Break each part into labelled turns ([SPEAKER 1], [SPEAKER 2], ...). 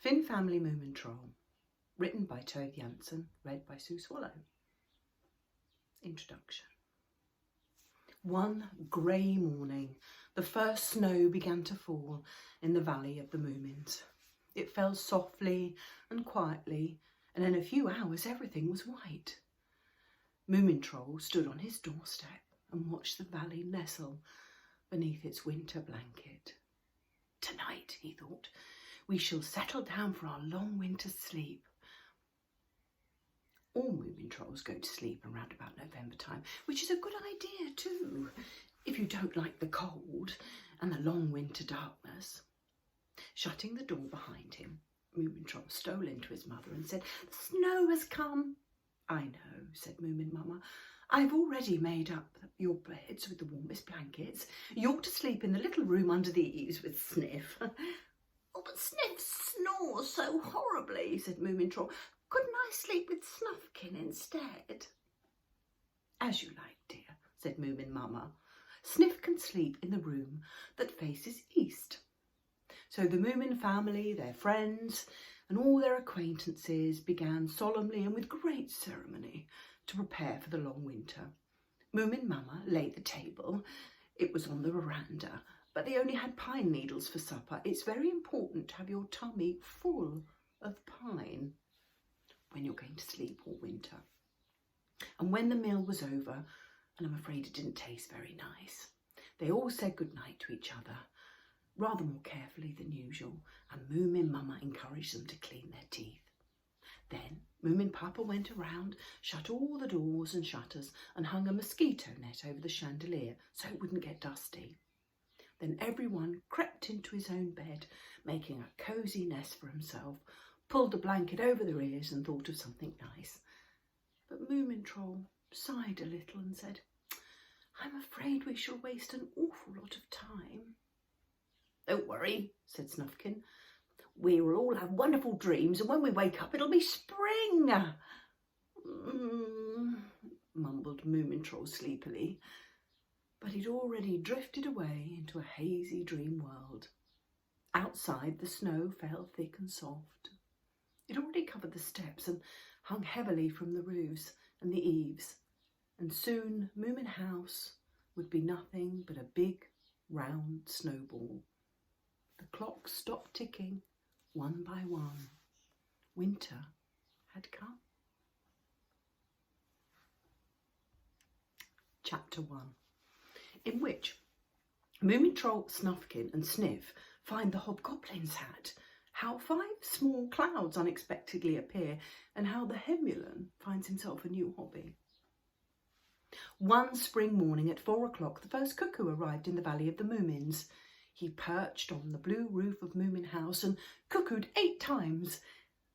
[SPEAKER 1] Finn Family Moomintroll, written by Tove Jansson, read by Sue Swallow. Introduction. One grey morning, the first snow began to fall in the valley of the Moomins. It fell softly and quietly, and in a few hours everything was white. Moomintroll stood on his doorstep and watched the valley nestle beneath its winter blanket. Tonight, he thought, we shall settle down for our long winter sleep. All Moomintrolls go to sleep around about November time, which is a good idea too, if you don't like the cold and the long winter darkness. Shutting the door behind him, Moomintroll stole into his mother and said, "The snow has come." "I know," said Moomin Mama. "I've already made up your beds with the warmest blankets. You're to sleep in the little room under the eaves with Sniff." "Oh, but Sniff snores so horribly," said Moomintroll. "Couldn't I sleep with Snufkin instead?" "As you like, dear," said Moomin Mama. "Sniff can sleep in the room that faces east." So the Moomin family, their friends, and all their acquaintances began solemnly and with great ceremony to prepare for the long winter. Moomin Mama laid the table. It was on the veranda, but they only had pine needles for supper. It's very important to have your tummy full of pine when you're going to sleep all winter. And when the meal was over, and I'm afraid it didn't taste very nice, they all said goodnight to each other, rather more carefully than usual, and Moomin Mama encouraged them to clean their teeth. Then Moomin Papa went around, shut all the doors and shutters, and hung a mosquito net over the chandelier so it wouldn't get dusty. Then everyone crept into his own bed, making a cosy nest for himself, pulled a blanket over their ears and thought of something nice. But Moomintroll sighed a little and said, "I'm afraid we shall waste an awful lot of time." "Don't worry," said Snufkin. "We will all have wonderful dreams, and when we wake up it'll be spring." Mumbled Moomintroll sleepily, but he'd already drifted away into a hazy dream world. Outside, the snow fell thick and soft. It already covered the steps and hung heavily from the roofs and the eaves, and soon Moomin House would be nothing but a big, round snowball. The clock stopped ticking, one by one. Winter had come. Chapter 1, in which Moomintroll, Snufkin and Sniff find the Hobgoblin's hat, how 5 small clouds unexpectedly appear, and how the Hemulon finds himself a new hobby. One spring morning at 4 o'clock, the first cuckoo arrived in the Valley of the Moomins. He perched on the blue roof of Moomin House and cuckooed 8 times,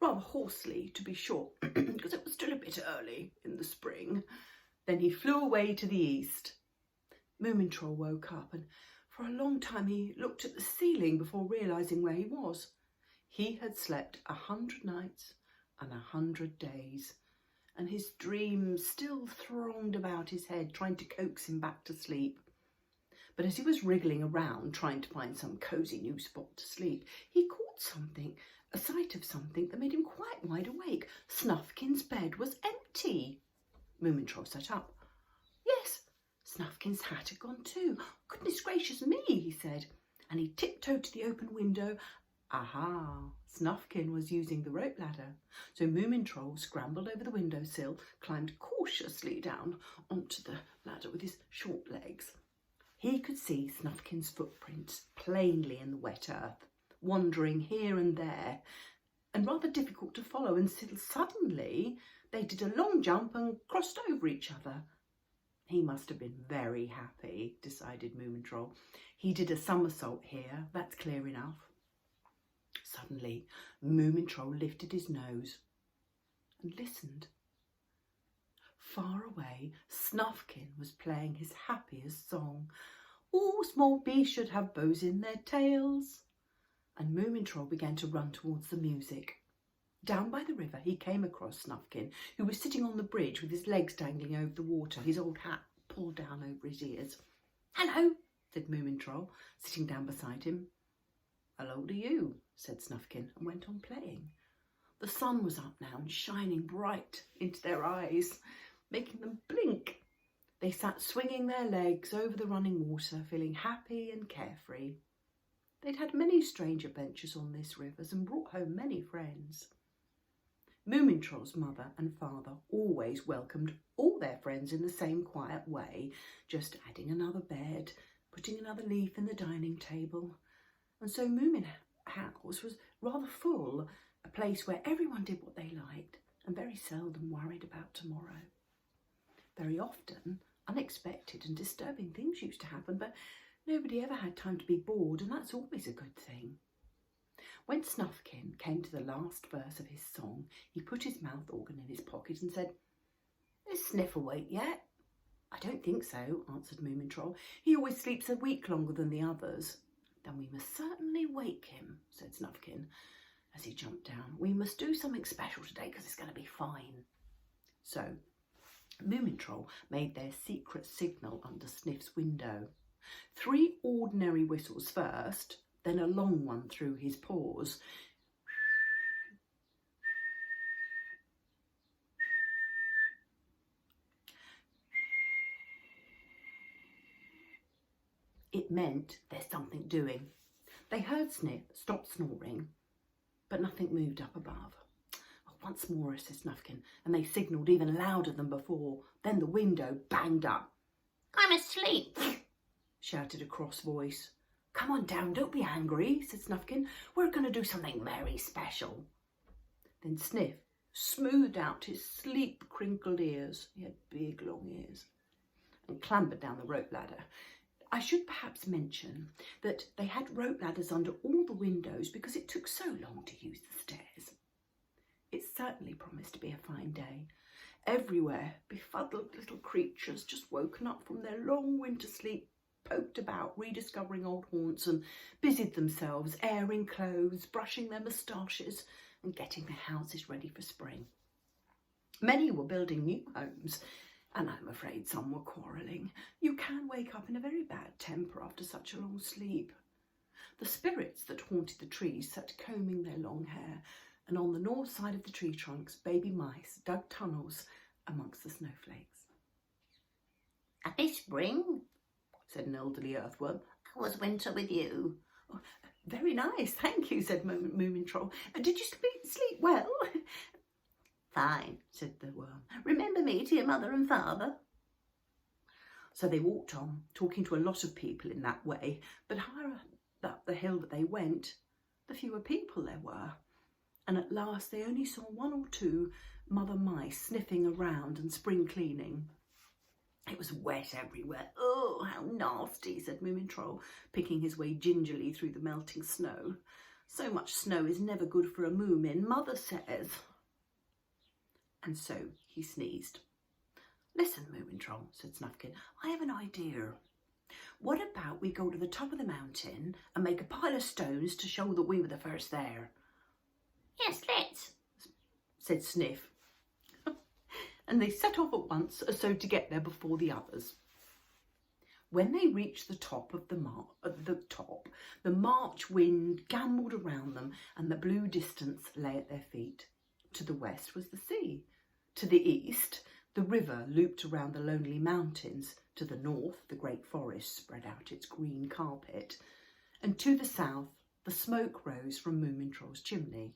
[SPEAKER 1] rather hoarsely to be sure, because it was still a bit early in the spring. Then he flew away to the east. Moomintroll woke up, and for a long time he looked at the ceiling before realising where he was. He had slept 100 nights and 100 days, and his dreams still thronged about his head, trying to coax him back to sleep. But as he was wriggling around, trying to find some cosy new spot to sleep, he caught something, a sight of something that made him quite wide awake. Snufkin's bed was empty. Moomintroll sat up. Yes, Snufkin's hat had gone too. "Goodness gracious me," he said, and he tiptoed to the open window. Aha! Snufkin was using the rope ladder. So Moomintroll scrambled over the windowsill, climbed cautiously down onto the ladder with his short legs. He could see Snufkin's footprints plainly in the wet earth, wandering here and there, and rather difficult to follow, until suddenly they did a long jump and crossed over each other. He must have been very happy, decided Moomintroll. He did a somersault here, that's clear enough. Suddenly, Moomintroll lifted his nose and listened. Far away, Snufkin was playing his happiest song. "All small beasts should have bows in their tails." And Moomintroll began to run towards the music. Down by the river, he came across Snufkin, who was sitting on the bridge with his legs dangling over the water, his old hat pulled down over his ears. "Hello," said Moomintroll, sitting down beside him. "Hello to you," said Snufkin, and went on playing. The sun was up now and shining bright into their eyes, making them blink. They sat swinging their legs over the running water, feeling happy and carefree. They'd had many strange adventures on this river and brought home many friends. Moomintroll's mother and father always welcomed all their friends in the same quiet way, just adding another bed, putting another leaf in the dining table. And so Moomin House was rather full, a place where everyone did what they liked and very seldom worried about tomorrow. Very often, unexpected and disturbing things used to happen, but nobody ever had time to be bored, and that's always a good thing. When Snufkin came to the last verse of his song, he put his mouth organ in his pocket and said, "Is Sniff awake yet?" "I don't think so," answered Moomintroll. "He always sleeps a week longer than the others." "Then we must certainly wake him," said Snufkin as he jumped down. "We must do something special today because it's going to be fine." So Moomintroll made their secret signal under Sniff's window. 3 ordinary whistles first, then a long one through his paws. It meant there's something doing. They heard Sniff stop snoring, but nothing moved up above. "Once more," said Snufkin, and they signalled even louder than before. Then the window banged up. "I'm asleep," shouted a cross voice. "Come on down, don't be angry," said Snufkin. "We're going to do something very special." Then Sniff smoothed out his sleep-crinkled ears, he had big long ears, and clambered down the rope ladder. I should perhaps mention that they had rope ladders under all the windows because it took so long to use the stairs. It certainly promised to be a fine day. Everywhere, befuddled little creatures just woken up from their long winter sleep, poked about, rediscovering old haunts, and busied themselves airing clothes, brushing their moustaches, and getting their houses ready for spring. Many were building new homes, and I'm afraid some were quarrelling. You can wake up in a very bad temper after such a long sleep. The spirits that haunted the trees sat combing their long hair, and on the north side of the tree trunks, baby mice dug tunnels amongst the snowflakes. "Happy spring," said an elderly earthworm. "How was winter with you?" "Oh, very nice, thank you," said Moomintroll. "Did you sleep well?" "Fine," said the worm. "Remember me to your mother and father." So they walked on, talking to a lot of people in that way, but higher up the hill that they went, the fewer people there were. And at last they only saw 1 or 2 mother mice sniffing around and spring cleaning. It was wet everywhere. "Oh, how nasty," said Moomintroll, picking his way gingerly through the melting snow. "So much snow is never good for a Moomin, Mother says." And so he sneezed. "Listen, Moomintroll," said Snufkin, "I have an idea. What about we go to the top of the mountain and make a pile of stones to show that we were the first there?" "Yes, let's," said Sniff. And they set off at once so to get there before the others. When they reached the top of the March wind gambolled around them, and the blue distance lay at their feet. To the west was the sea. To the east, the river looped around the lonely mountains. To the north, the great forest spread out its green carpet. And to the south, the smoke rose from Moomintroll's chimney.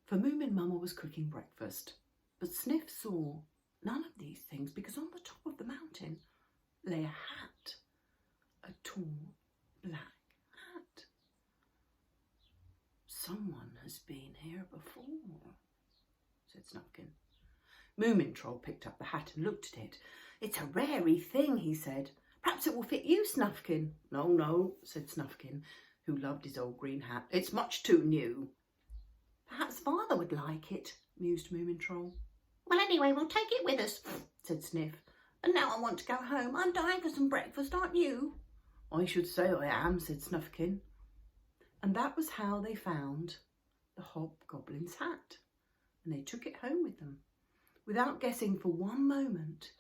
[SPEAKER 1] For Moomin Mama was cooking breakfast. But Sniff saw none of these things because on the top of the mountain lay a hat, a tall black hat. "Someone has been here before," said Snufkin. Moomintroll picked up the hat and looked at it. "It's a rarey thing," he said. "Perhaps it will fit you, Snufkin." No, said Snufkin, who loved his old green hat. "It's much too new." "Perhaps father would like it," mused Moomintroll. "Well, anyway, we'll take it with us," said Sniff. "And now I want to go home. I'm dying for some breakfast, aren't you?" "I should say I am," said Snufkin. And that was how they found the hobgoblin's hat, and they took it home with them, without guessing for one moment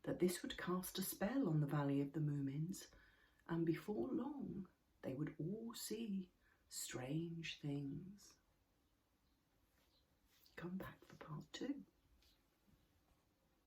[SPEAKER 1] that this would cast a spell on the Valley of the Moomins, and before long they would all see strange things. Come back